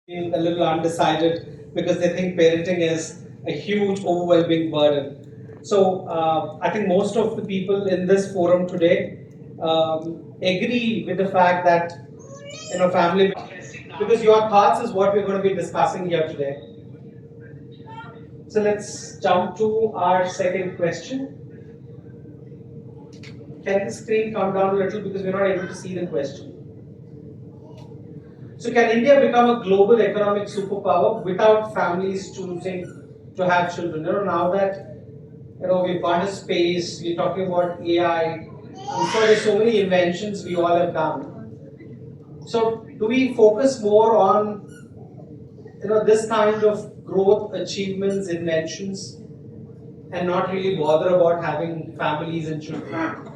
feel a little undecided because they think parenting is a huge, overwhelming burden. So I think most of the people in this forum today agree with the fact that family, because your thoughts is what we're going to be discussing here today. So let's jump to our second question. Can the screen come down a little because we're not able to see the question? So can India become a global economic superpower without families choosing to have children? Now that we've gone to space, we're talking about AI. I'm sure there's so many inventions we all have done. So do we focus more on this kind of growth, achievements, inventions, and not really bother about having families and children?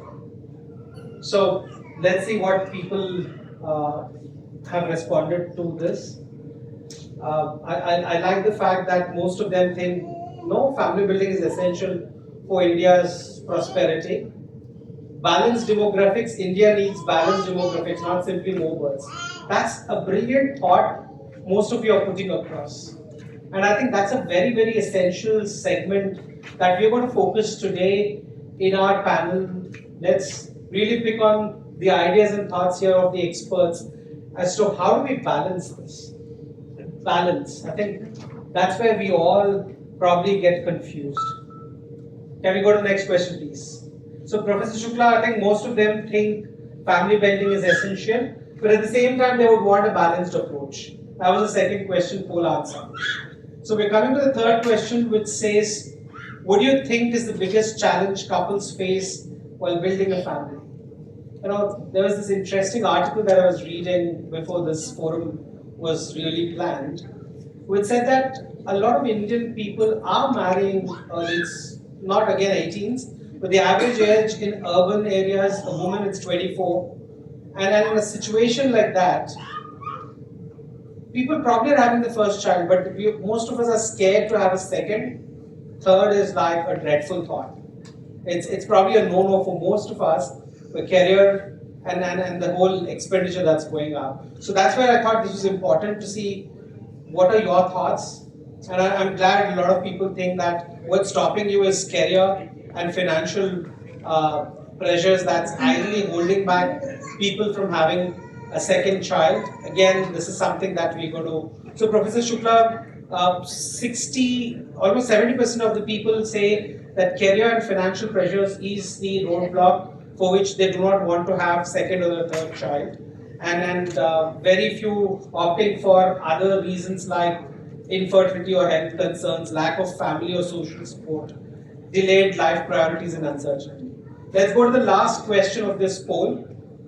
So let's see what people have responded to this. I like the fact that most of them think no, family building is essential for India's prosperity. Balanced demographics, India needs balanced demographics, not simply more births. That's a brilliant thought most of you are putting across. And I think that's a very, very essential segment that we're going to focus today in our panel. Let's really pick on the ideas and thoughts here of the experts as to how do we balance this. Balance. I think that's where we all probably get confused. Can we go to the next question, please? So, Professor Shukla, I think most of them think family building is essential, but at the same time, they would want a balanced approach. That was the second question poll answer. So, we're coming to the third question, which says, what do you think is the biggest challenge couples face while building a family? There was this interesting article that I was reading before this forum was really planned, which said that a lot of Indian people are marrying early, not again 18s, but the average age in urban areas, a woman is 24. And in a situation like that, people probably are having the first child, but most of us are scared to have a second. Third is like a dreadful thought. It's probably a no-no for most of us, the career and the whole expenditure that's going up. So that's where I thought this was important to see what are your thoughts. And I'm glad a lot of people think that what's stopping you is career and financial pressures that's ideally holding back people from having a second child. Again, this is something that we're going to. So, Professor Shukla, almost 70% of the people say that career and financial pressures is the roadblock for which they do not want to have second or the third child, and very few opting for other reasons like infertility or health concerns, lack of family or social support, delayed life priorities, and uncertainty. Let's go to the last question of this poll.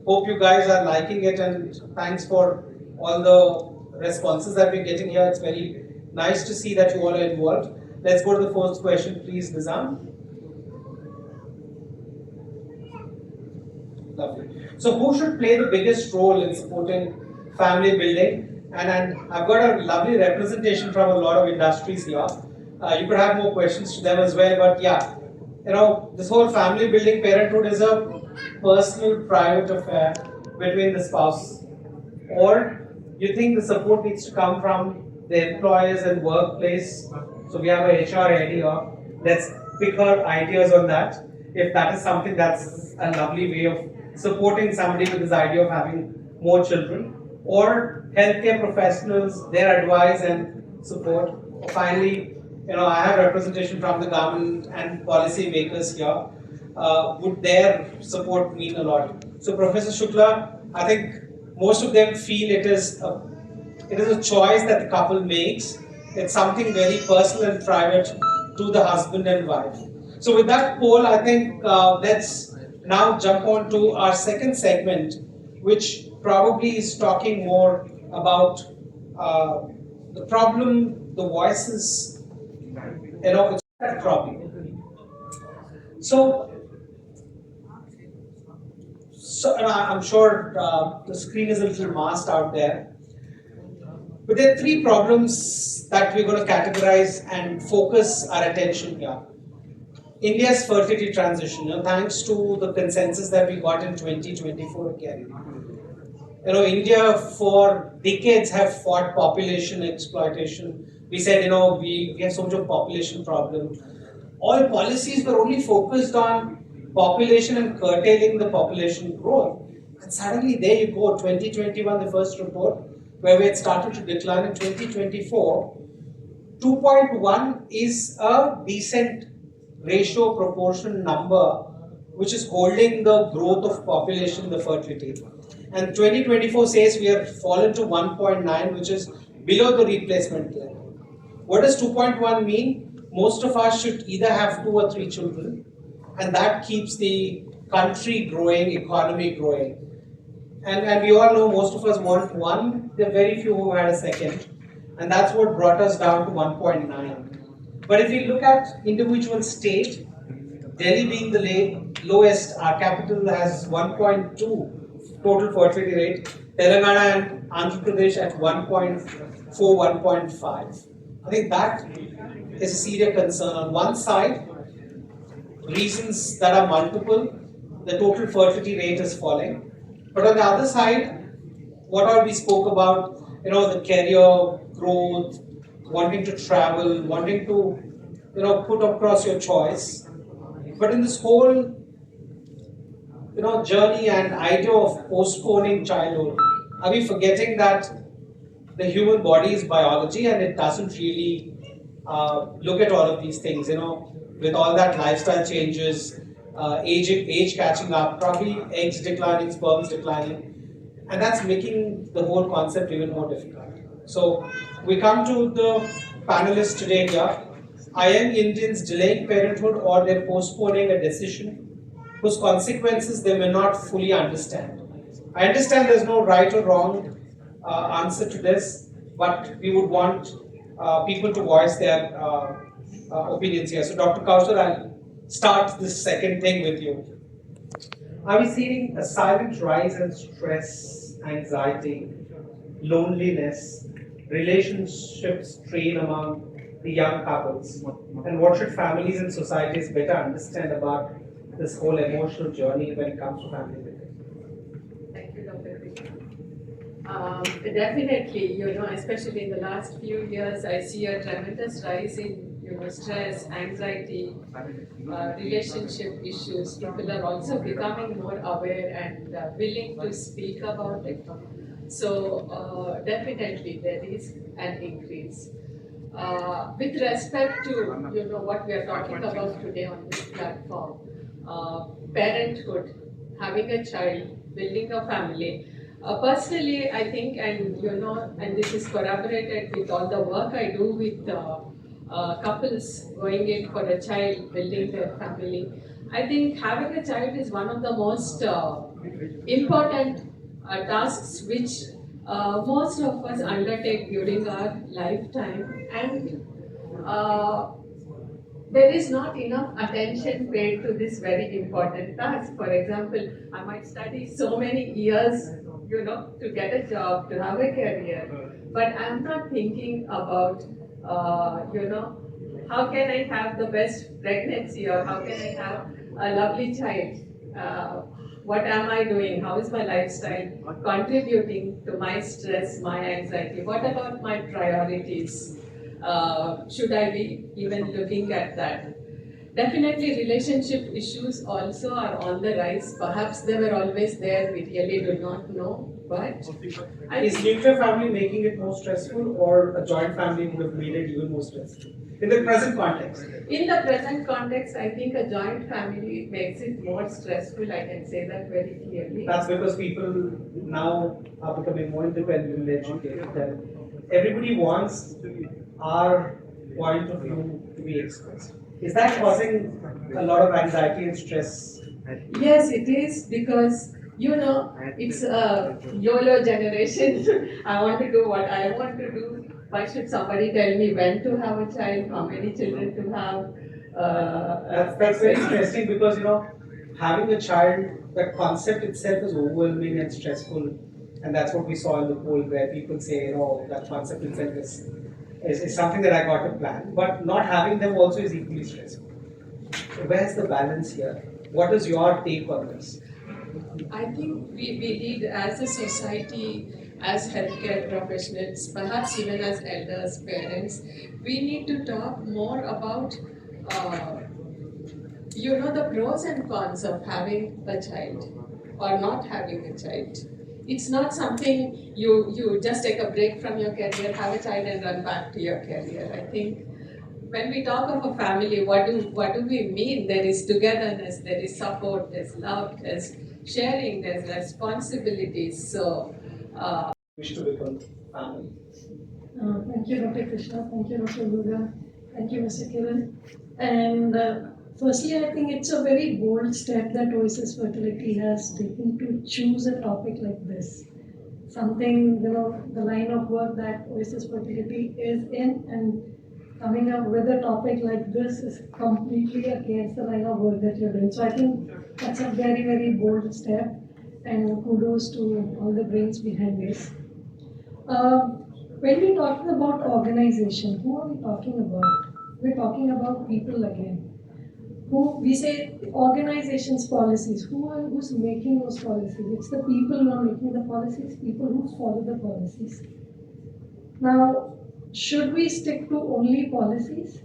Hope you guys are liking it, and thanks for all the responses that we're getting here. It's very nice to see that you all are involved. Let's go to the first question, please, Nizam. Lovely. So, who should play the biggest role in supporting family building? And I've got a lovely representation from a lot of industries here. You could have more questions to them as well, but yeah, this whole family building parenthood is a personal, private affair between the spouse. Or you think the support needs to come from the employers and workplace? So we have a HR head here. Let's pick her ideas on that. If that is something that's a lovely way of supporting somebody with this idea of having more children, or healthcare professionals, their advice and support. Finally, I have representation from the government and policy makers here. Would their support mean a lot? So, Professor Shukla, I think most of them feel it is a choice that the couple makes. It's something very personal and private to the husband and wife. So, with that poll, I think let's now jump on to our second segment, which probably is talking more about the problem, the voices, it's that problem. So and I'm sure the screen is a little masked out there. But there are three problems that we're going to categorize and focus our attention here. India's fertility transition, thanks to the consensus that we got in 2024 again. India for decades have fought population exploitation. We said, we have so much of population problem. All policies were only focused on population and curtailing the population growth. And suddenly there you go, 2021, the first report, where we had started to decline in 2024. 2.1 is a decent ratio proportion number which is holding the growth of population, the fertility. And 2024 says we have fallen to 1.9, which is below the replacement level. What does 2.1 mean? Most of us should either have 2 or 3 children, and that keeps the country growing, economy growing. And we all know most of us want 1, there are very few who had a second, and that's what brought us down to 1.9. But if we look at individual state, Delhi being the lowest, our capital has 1.2 total fertility rate, Telangana and Andhra Pradesh at 1.4, 1.5. I think that is a serious concern. On one side, reasons that are multiple, the total fertility rate is falling. But on the other side, what all we spoke about, the career growth, wanting to travel, wanting to, put across your choice. But in this whole, journey and idea of postponing childhood, are we forgetting that the human body is biology and it doesn't really look at all of these things, with all that lifestyle changes, age catching up, probably eggs declining, sperms declining, and that's making the whole concept even more difficult. So we come to the panelists today here. Are young Indians delaying parenthood or they're postponing a decision whose consequences they may not fully understand? I understand there's no right or wrong answer to this, but we would want people to voice their opinions here. So Dr. Kaushal, I'll start this second thing with you. Are we seeing a silent rise in stress, anxiety, loneliness, relationship strain among the young couples? And what should families and societies better understand about this whole emotional journey when it comes to family building? Thank you, Dr. Definitely, especially in the last few years, I see a tremendous rise in stress, anxiety, relationship issues. People are also becoming more aware and willing to speak about it. So definitely there is an increase. With respect to what we are talking about today on this platform, parenthood, having a child, building a family. Personally, I think, and this is corroborated with all the work I do with couples going in for a child, building their family. I think having a child is one of the most important tasks which most of us undertake during our lifetime, and there is not enough attention paid to this very important task. For example, I might study so many years, to get a job, to have a career, but I'm not thinking about, how can I have the best pregnancy, or how can I have a lovely child? What am I doing? How is my lifestyle contributing to my stress, my anxiety? What about my priorities? Should I be even looking at that? Definitely, relationship issues also are on the rise. Perhaps they were always there, we really do not know. But is nuclear family making it more stressful, or a joint family would have made it even more stressful? In the present context? In the present context, I think a joint family makes it more stressful. I can say that very clearly. That's because people now are becoming more independent and educated. And everybody wants our point of view to be expressed. Is that causing a lot of anxiety and stress? Yes, it is, because it's a YOLO generation. I want to do what I want to do. Why should somebody tell me when to have a child, how many children to have? That's very interesting, because having a child, that concept itself is overwhelming and stressful, and that's what we saw in the poll, where people say, that concept itself is something that I got to plan, but not having them also is equally stressful. So where's the balance here? What is your take on this? I think we need as a society, as healthcare professionals, perhaps even as elders, parents, we need to talk more about uh, the pros and cons of having a child or not having a child. It's not something you just take a break from your career, have a child and run back to your career. I think when we talk of a family, what do we mean? There is togetherness, there is support, there's love, there's sharing, there's responsibilities. So Wish to become family. Thank you, Dr. Krishna. Thank you, Dr. Durga. Thank you, Mr. Kiran. And firstly, I think it's a very bold step that Oasis Fertility has taken to choose a topic like this. Something, the line of work that Oasis Fertility is in, and coming up with a topic like this is completely against the line of work that you're doing. So I think that's a very, very bold step, and kudos to all the brains behind this. When we're talking about organization, who are we talking about? We're talking about people again. Who we say organizations policies. Who's making those policies? It's the people who are making the policies, people who follow the policies. Now, should we stick to only policies,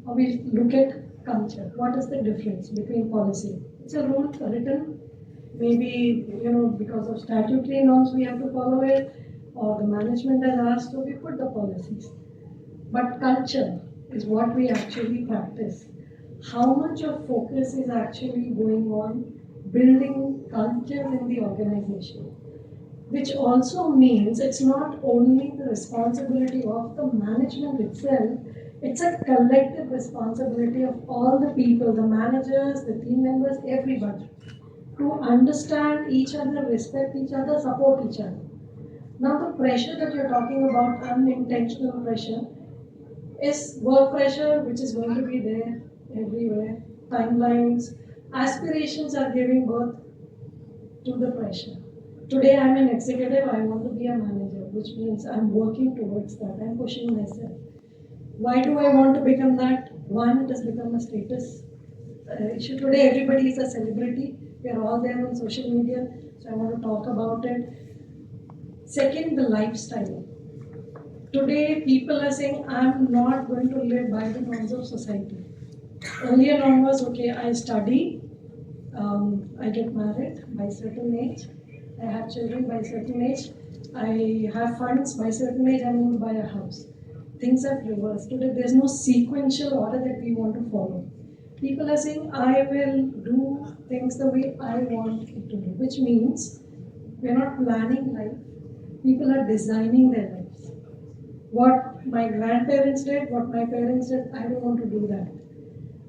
or we look at culture? What is the difference between policy? It's a rule written, maybe because of statutory norms we have to follow it, or the management has asked, so we put the policies. But culture is what we actually practice. How much of focus is actually going on building culture in the organization? Which also means it's not only the responsibility of the management itself, it's a collective responsibility of all the people, the managers, the team members, everybody, to understand each other, respect each other, support each other. Now the pressure that you're talking about, unintentional pressure, is work pressure, which is going to be there everywhere. Timelines, aspirations are giving birth to the pressure. Today I'm an executive, I want to be a manager, which means I'm working towards that, I'm pushing myself. Why do I want to become that? One, it has become a status issue. Today everybody is a celebrity, we are all there on social media, so I want to talk about it. Second, the lifestyle. Today, people are saying, I'm not going to live by the norms of society. Earlier norm was, okay, I study, I get married by certain age, I have children by certain age, I have funds by certain age, I'm going to buy a house. Things have reversed. Today, there's no sequential order that we want to follow. People are saying, I will do things the way I want it to do, which means we're not planning life. People are designing their lives. What my grandparents did, what my parents did, I don't want to do that.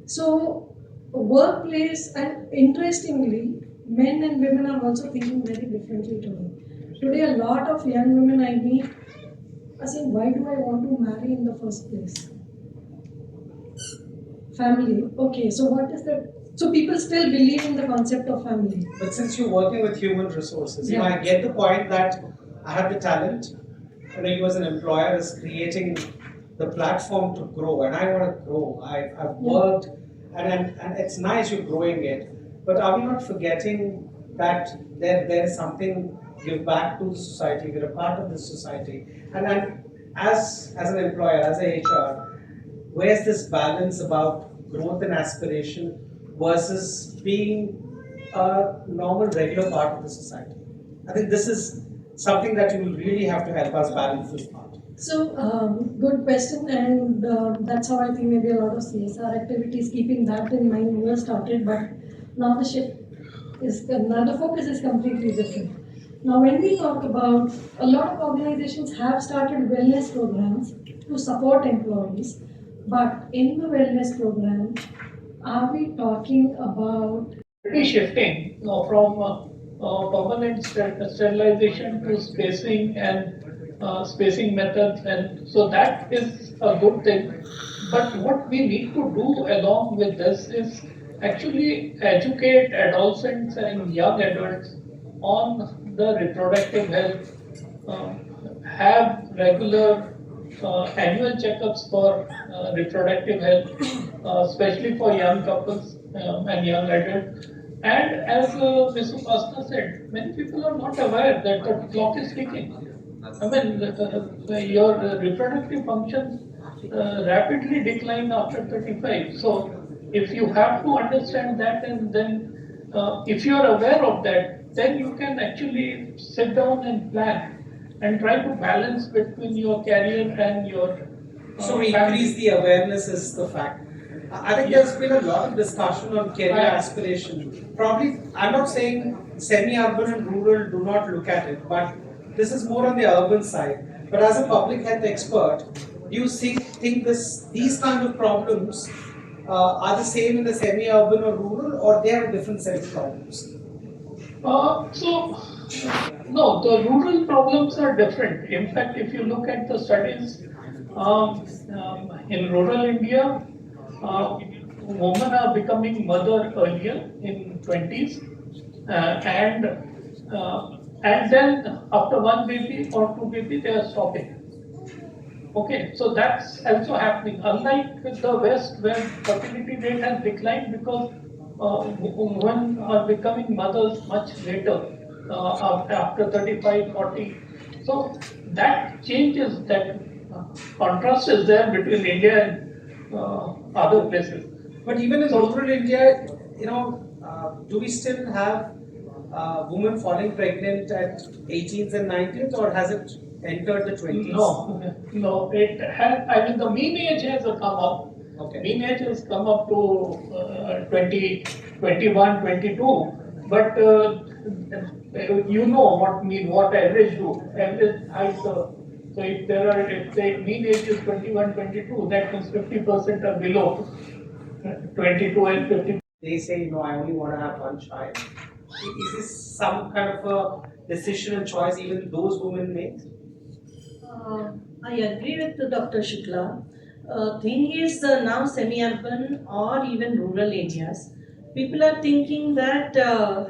So, workplace, and interestingly, men and women are also thinking very differently today. Today, a lot of young women I meet are saying, why do I want to marry in the first place? Family. Okay, so what is that? So people still believe in the concept of family. But since you're working with human resources, Yeah. I get the point that I have the talent, you as an employer is creating the platform to grow, and I want to grow. I've worked, and it's nice you're growing it, but are we not forgetting that there is something give back to the society, we're a part of the society, and as an employer, as a HR, where's this balance about growth and aspiration versus being a normal, regular part of the society? I think this is something that you will really have to help us balance this part. So, good question, and that's how I think maybe a lot of CSR activities, keeping that in mind, were started, but now the shift is, now the focus is completely different. Now, when we talk about, a lot of organizations have started wellness programs to support employees, but in the wellness program, are we talking about shifting from permanent sterilization to spacing and spacing methods, and so that is a good thing. But what we need to do along with this is actually educate adolescents and young adults on the reproductive health, have regular annual checkups for reproductive health, especially for young couples and young adults, And as Mr. Pastor said, many people are not aware that the clock is ticking. I mean, your reproductive functions rapidly decline after 35. So, if you have to understand that, and then if you are aware of that, then you can actually sit down and plan and try to balance between your career and your So we family. increase the awareness is the fact. I think there's been a lot of discussion on career aspiration. Probably, I'm not saying semi-urban and rural do not look at it, but this is more on the urban side. But as a public health expert, do you think these kind of problems are the same in the semi-urban or rural, or they have a different set of problems? No, the rural problems are different. In fact, if you look at the studies in rural India, women are becoming mother earlier in 20s, and then after one baby or two baby, they are stopping. Okay, so that's also happening. Unlike with the West, where fertility rate has declined because women are becoming mothers much later, after 35, 40. So that changes, that contrast is there between India and other places. But even in rural India, do we still have women falling pregnant at 18th and 19th, or has it entered the 20s? No, it has. I mean, the mean age has come up. Okay. Mean age has come up to 20, 21, 22. But you know what average do. Average height. So if the mean age is 21, 22, that means 50% are below 22 and 50. They say, I only want to have one child. Is this some kind of a decision and choice even those women make? I agree with Dr. Shukla. Thing is, now semi-urban or even rural areas, people are thinking that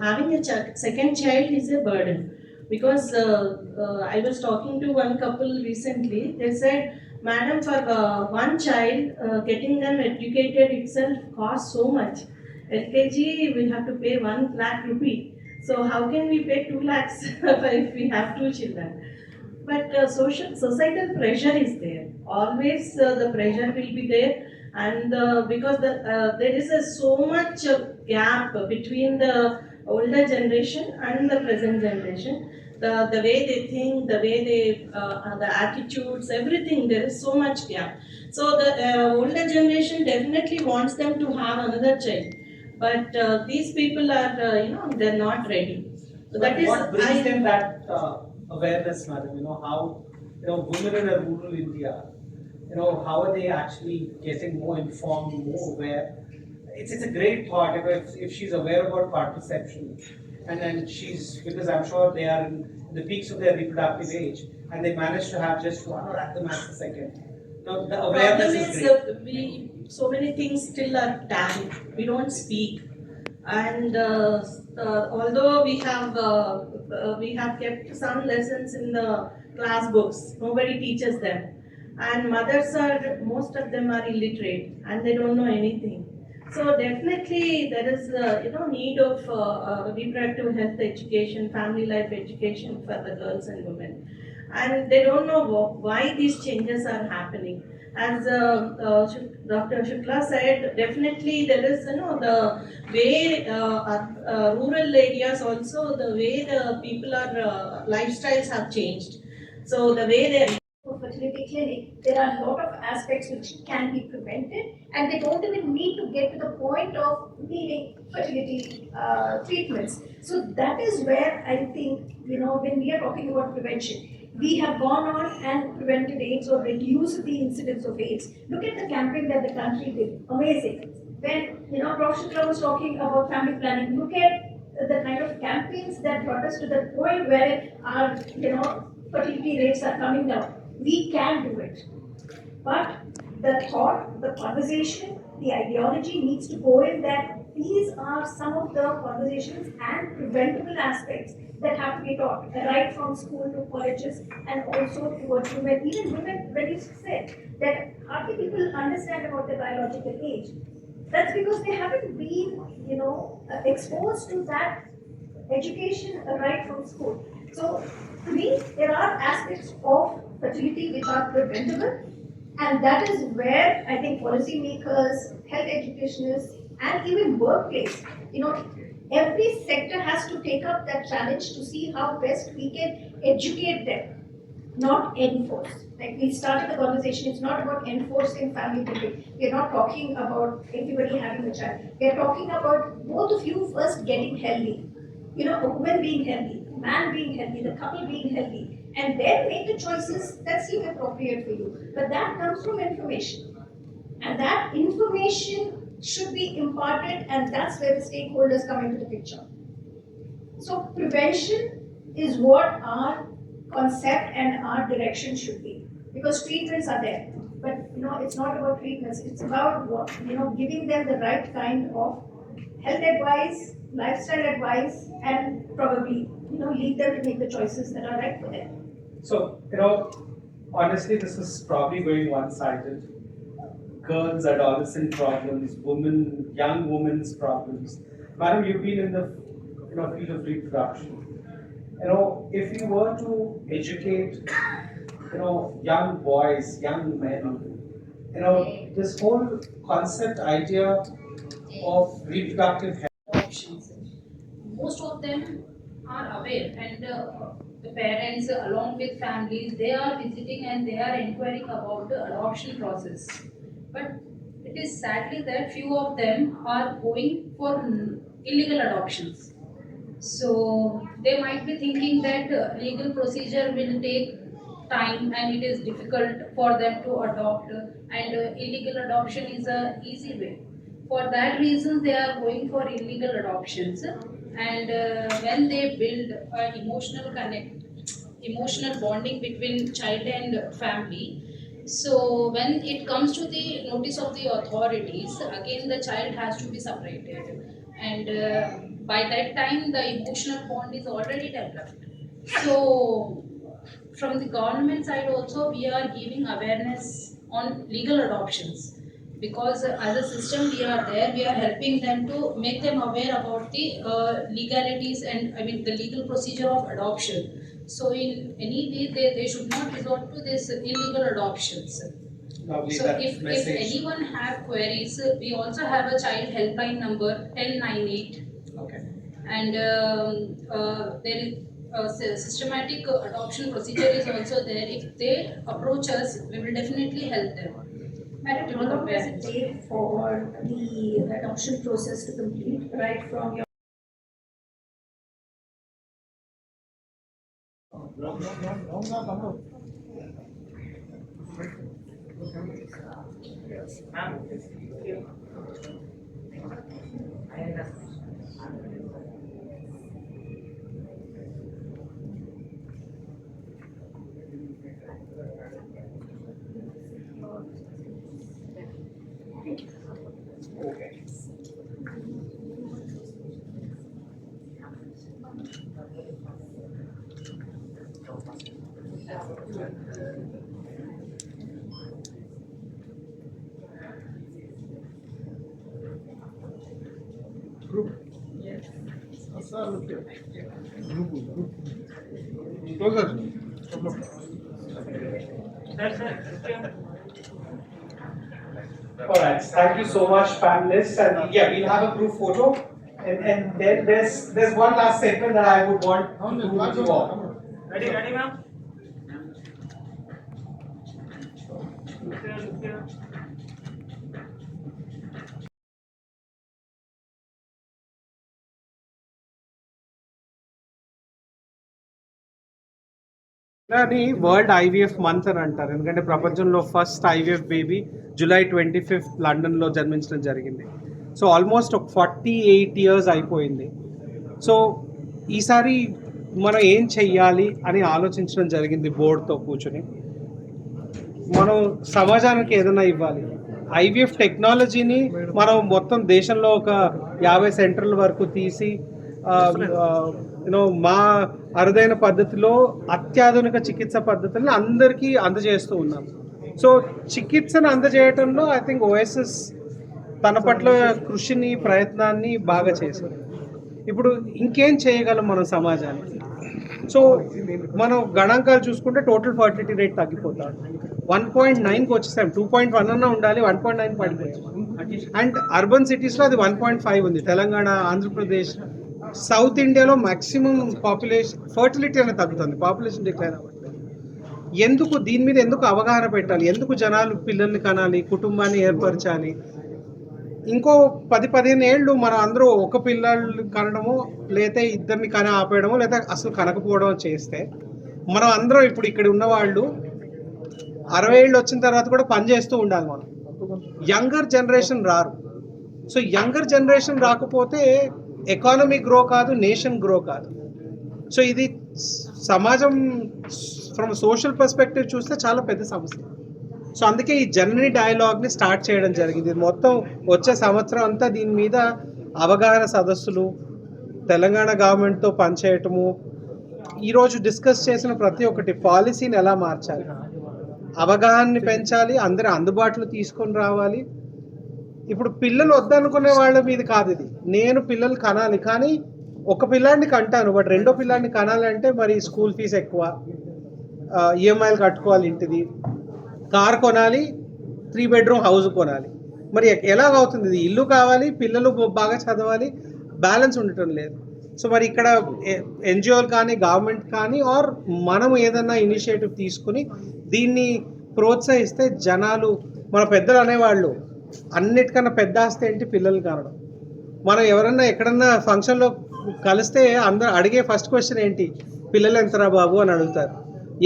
having a second child is a burden. Because I was talking to one couple recently, they said, Madam, for one child, getting them educated itself costs so much. LKG, we have to pay 1 lakh rupee. So how can we pay 2 lakhs if we have two children? But societal pressure is there. Always the pressure will be there, and because there is so much gap between the older generation and the present generation. The way they think, the way they, the attitudes, everything, there is so much gap. So the older generation definitely wants them to have another child, but these people are, they're not ready. So that is what brings them that awareness, madam? How women in a rural India, how are they actually getting more informed, more aware? It's a great thought. If she's aware about contraception, and then because I'm sure they are in the peaks of their reproductive age, and they manage to have just one or at the max a second. Now the awareness is great. So many things still are taboo. We don't speak, and although we have kept some lessons in the class books, nobody teaches them, and most of them are illiterate and they don't know anything. So definitely there is need of reproductive health education, family life education for the girls and women, and they don't know why these changes are happening. As Dr. Shukla said, definitely there is the way rural areas also, the way the people are lifestyles have changed. So the way they fertility clinic, there are a lot of aspects which can be prevented, and they don't even need to get to the point of needing fertility treatments. So that is where I think, when we are talking about prevention, we have gone on and prevented AIDS or reduced the incidence of AIDS. Look at the campaign that the country did. Amazing. When, Prof. Shukla was talking about family planning, look at the kind of campaigns that brought us to the point where our, fertility rates are coming down. We can do it. But the thought, the conversation, the ideology needs to go in that these are some of the conversations and preventable aspects that have to be taught, right from school to colleges, and also towards women. Even women, when you said that hardly people understand about their biological age, That's because they haven't been, exposed to that education right from school. So, to me, there are aspects of fertility which are preventable, and that is where I think policymakers, health educationists, and even workplace, every sector has to take up that challenge to see how best we can educate them, not enforce. Like we started the conversation, it's not about enforcing family building. We're not talking about everybody having a child. We're talking about both of you first getting healthy. A woman being healthy, a man being healthy, the couple being healthy, and then make the choices that seem appropriate for you. But that comes from information. And that information should be imparted, and that's where the stakeholders come into the picture. So prevention is what our concept and our direction should be, because treatments are there. But it's not about treatments. It's about what giving them the right kind of health advice, lifestyle advice, and probably lead them to make the choices that are right for them. So honestly, this is probably going one-sided. Girls, adolescent problems, young women's problems. Madam, you've been in the field of reproduction. If you were to educate, young boys, young men, this whole concept idea of reproductive health. Options. Most of them are aware, and the parents, along with families, they are visiting and they are inquiring about the adoption process. But it is sadly that few of them are going for illegal adoptions. So they might be thinking that legal procedure will take time and it is difficult for them to adopt, and illegal adoption is a easy way. For that reason, they are going for illegal adoptions, and when they build an emotional bonding between child and family. So when it comes to the notice of the authorities, again the child has to be separated, and by that time the emotional bond is already developed. So from the government side also we are giving awareness on legal adoptions, because as a system we are helping them to make them aware about the legalities and the legal procedure of adoption. So in any way they should not resort to this illegal adoptions. Lovely, So that if message. anyone have queries, we also have a child helpline number 1098, Okay. and there is a systematic adoption procedure is also there. If they approach us, we will definitely help them. Madam, how long does it take for the adoption process to complete, right from your All right. Thank you so much, panelists. And yeah, we'll have a group photo. And then there's one last segment that I would want to do with you all. Ready, ma'am? అని world IVF month అని అంటారు, ఎందుకంటే ప్రపంచంలో first IVF baby July 25 లండన్లో జన్మించడం జరిగింది. So almost ఒక 48 years అయిపోయింది. సో ఈసారి మనం ఏం చెయ్యాలి అని ఆలోచించడం జరిగింది బోర్డుతో కూర్చొని. మనం సమాజానికి ఏదైనా ఇవ్వాలి. ఐవీఎఫ్ టెక్నాలజీని మనం మొత్తం దేశంలో ఒక 50 సెంటర్ల వరకు తీసి మా అరుదైన పద్ధతిలో అత్యాధునిక చికిత్స పద్ధతులను అందరికీ అందజేస్తూ ఉన్నాం. సో చికిత్సను అందజేయటంలో ఐ థింక్ ఓఎస్ఎస్ తన పట్ల కృషిని ప్రయత్నాన్ని బాగా చేశారు. ఇప్పుడు ఇంకేం చేయగలం మనం సమాజానికి? సో మనం గణాంకాలు చూసుకుంటే టోటల్ ఫర్టిలిటీ రేట్ తగ్గిపోతాడు. 1.9కి వచ్చేసాం. 2.1 అన్నా ఉండాలి, 1.9 పడిపోయాం. అండ్ అర్బన్ సిటీస్లో అది 1.5 ఉంది. తెలంగాణ, ఆంధ్రప్రదేశ్, సౌత్ ఇండియాలో మ్యాక్సిమం పాపులేషన్ ఫర్టిలిటీ అనేది తగ్గుతుంది, పాపులేషన్ డిక్లైన్ అవ్వట్లేదు. ఎందుకు దీని మీద ఎందుకు అవగాహన పెట్టాలి? ఎందుకు జనాలు పిల్లల్ని కనాలి, కుటుంబాన్ని ఏర్పరచాలి? ఇంకో 10-15 ఏళ్ళు మనం అందరూ ఒక పిల్లలు కనడము, లేతే ఇద్దరిని కన ఆపేయడము, లేదా అసలు కనకపోవడం చేస్తే మనం అందరం ఇప్పుడు ఇక్కడ ఉన్నవాళ్ళు 60 ఏళ్ళు వచ్చిన తర్వాత కూడా పని చేస్తూ ఉండాలి. మనం యంగర్ జనరేషన్ రారు. సో యంగర్ జనరేషన్ రాకపోతే ఎకానమీ గ్రో కాదు, నేషన్ గ్రో కాదు. సో ఇది సమాజం ఫ్రమ్ సోషల్ పర్స్పెక్టివ్ చూస్తే చాలా పెద్ద సమస్య. సో అందుకే ఈ జనని డైలాగ్ని స్టార్ట్ చేయడం జరిగింది. మొత్తం వచ్చే సంవత్సరం అంతా దీని మీద అవగాహన సదస్సులు, తెలంగాణ గవర్నమెంట్తో పనిచేయటము, ఈరోజు డిస్కస్ చేసిన ప్రతి ఒక్కటి పాలసీని ఎలా మార్చాలి, అవగాహనని పెంచాలి, అందరి అందుబాటులో తీసుకొని రావాలి. ఇప్పుడు పిల్లలు వద్దనుకునే వాళ్ళ మీద కాదు ఇది. నేను పిల్లలు కనాలి, కానీ ఒక పిల్లాడిని కంటాను, బట్ రెండో పిల్లాడిని కనాలి అంటే మరి స్కూల్ ఫీజు ఎక్కువ, ఈఎంఐలు కట్టుకోవాలి, ఇంటిది, కార్ కొనాలి, 3 బెడ్రూమ్ హౌస్ కొనాలి. మరి ఎలాగవుతుంది? ఇది ఇల్లు కావాలి, పిల్లలు బాగా చదవాలి, బ్యాలెన్స్ ఉండటం లేదు. సో మరి ఇక్కడ ఎన్జిఓలు కానీ గవర్నమెంట్ కానీ ఆర్ మనం ఏదన్నా ఇనిషియేటివ్ తీసుకుని దీన్ని ప్రోత్సహిస్తే జనాలు, మన పెద్దలు అనేవాళ్ళు అన్నిటికన్నా పెద్ద ఆస్తి ఏంటి? పిల్లలు కానడం. మనం ఎవరన్నా ఎక్కడన్నా ఫంక్షన్లో కలిస్తే అందరూ అడిగే ఫస్ట్ క్వశ్చన్ ఏంటి? పిల్లలు ఎంతరా బాబు అని అడుగుతారు.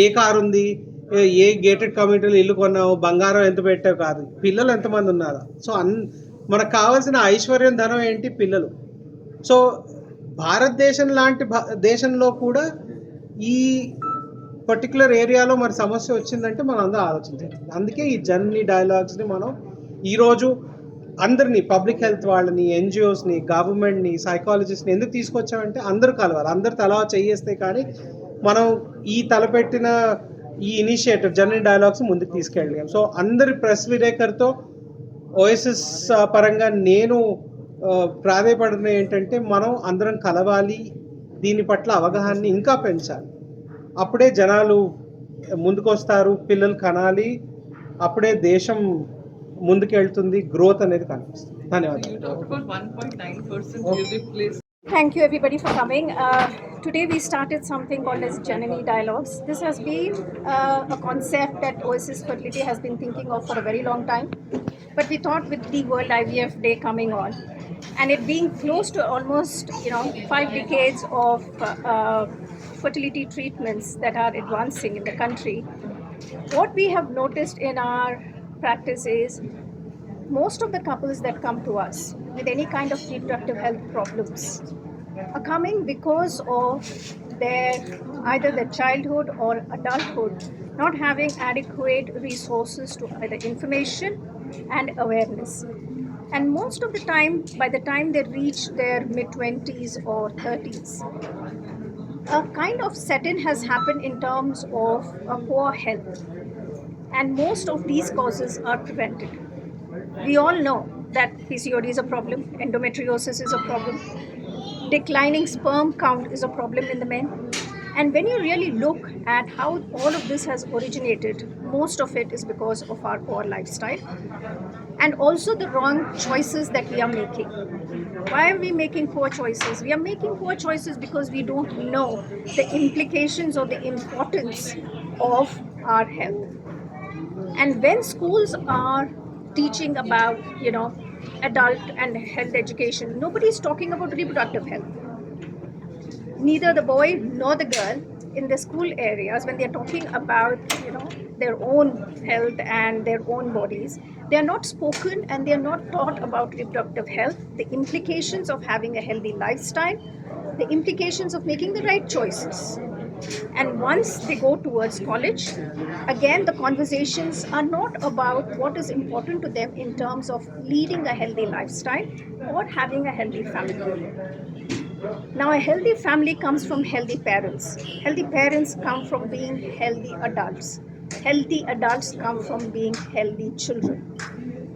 ఏ కారు ఉంది, ఏ గేటెడ్ కమ్యూనిటీలో ఇల్లు కొన్నావు, బంగారం ఎంత పెట్టావు కాదు, పిల్లలు ఎంతమంది ఉన్నారు. సో మనకు కావాల్సిన ఐశ్వర్యం, ధనం ఏంటి? పిల్లలు. సో భారతదేశం లాంటి దేశంలో కూడా ఈ పర్టికులర్ ఏరియాలో మరి సమస్య వచ్చిందంటే మనం అందరూ ఆలోచించాలి. అందుకే ఈ జర్నీ డైలాగ్స్ని మనం ఈరోజు అందరినీ, పబ్లిక్ హెల్త్ వాళ్ళని, ఎన్జిఓస్ని, గవర్నమెంట్ని, సైకాలజిస్ట్ని ఎందుకు తీసుకొచ్చామంటే అందరూ కలవాలి, అందరు తలా చేయేస్తే కానీ మనం ఈ తలపెట్టిన ఈ ఇనిషియేటివ్ జర్నీ డైలాగ్స్ ముందుకు తీసుకెళ్ళాం. సో అందరి ప్రెస్ విలేకరుతో ఓఎస్ఎస్ పరంగా నేను ప్రాధాయపడిన ఏంటంటే మనం అందరం కలవాలి, దీని పట్ల అవగాహనని ఇంకా పెంచాలి. అప్పుడే జనాలు ముందుకొస్తారు, పిల్లలు కనాలి, అప్పుడే దేశం ముందుకెళ్తుంది, గ్రోత్ అనేది కనిపిస్తుంది. ధన్యవాదాలు. Thank you everybody for coming. Today we started something called as JANANI Dialogues. This has been a concept that Oasis Fertility has been thinking of for a very long time. But we thought with the World IVF Day coming on, and it being close to almost 5 decades of fertility treatments that are advancing in the country, what we have noticed in our practice is most of the couples that come to us with any kind of reproductive health problems are coming because of either their childhood or adulthood not having adequate resources to either information and awareness. And most of the time, by the time they reach their mid-20s or 30s, a kind of set-in has happened in terms of a poor health. And most of these causes are prevented. We all know that PCOD is a problem, endometriosis is a problem, declining sperm count is a problem in the men. And when you really look at how all of this has originated, most of it is because of our poor lifestyle and also the wrong choices that we are making. Why are we making poor choices? We are making poor choices because we don't know the implications or the importance of our health. And when schools are teaching about adult and health education, nobody is talking about reproductive health. Neither the boy nor the girl in the school areas, when they are talking about their own health and their own bodies, they are not spoken and they are not taught about reproductive health, the implications of having a healthy lifestyle, the implications of making the right choices. And once they go towards college, again the conversations are not about what is important to them in terms of leading a healthy lifestyle or having a healthy family. Now a healthy family comes from healthy parents. Healthy parents come from being healthy adults. Healthy adults come from being healthy children.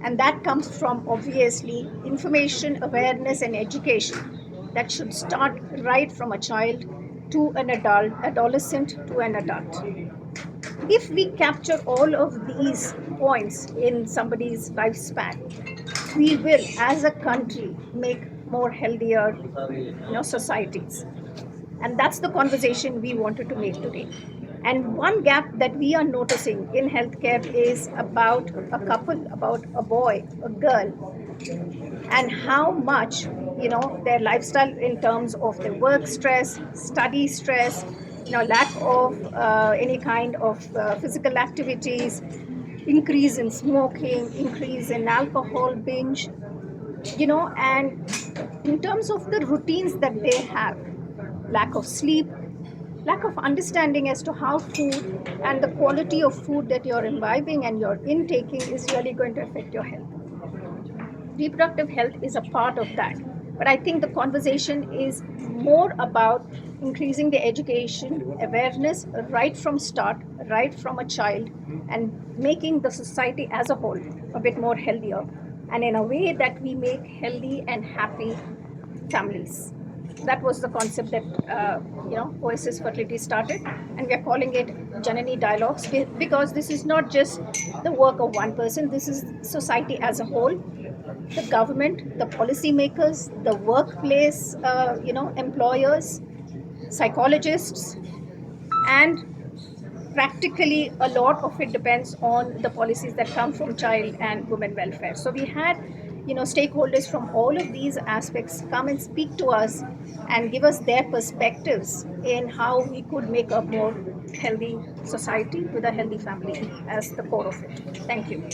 And that comes from obviously information, awareness, and education that should start right from a child to an adult, adolescent to an adult. If we capture all of these points in somebody's lifespan, we will, as a country, make more healthier, societies. And that's the conversation we wanted to make today. And one gap that we are noticing in healthcare is about a couple, about a boy, a girl, and how much their lifestyle in terms of their work stress, study stress, lack of any kind of physical activities, increase in smoking, increase in alcohol binge, and in terms of the routines that they have, lack of sleep, lack of understanding as to how food and the quality of food that you're imbibing and you're intaking is really going to affect your health. Reproductive health is a part of that. But I think the conversation is more about increasing the education, awareness right from start, right from a child, and making the society as a whole a bit more healthier, and in a way that we make healthy and happy families. That was the concept that Oasis Fertility started, and we are calling it Janani Dialogues because this is not just the work of one person. This is society as a whole, the government, the policymakers, the workplace, employers, psychologists, and practically a lot of it depends on the policies that come from child and women welfare. So we had stakeholders from all of these aspects come and speak to us and give us their perspectives in how we could make a more healthy society with a healthy family as the core of it. Thank you.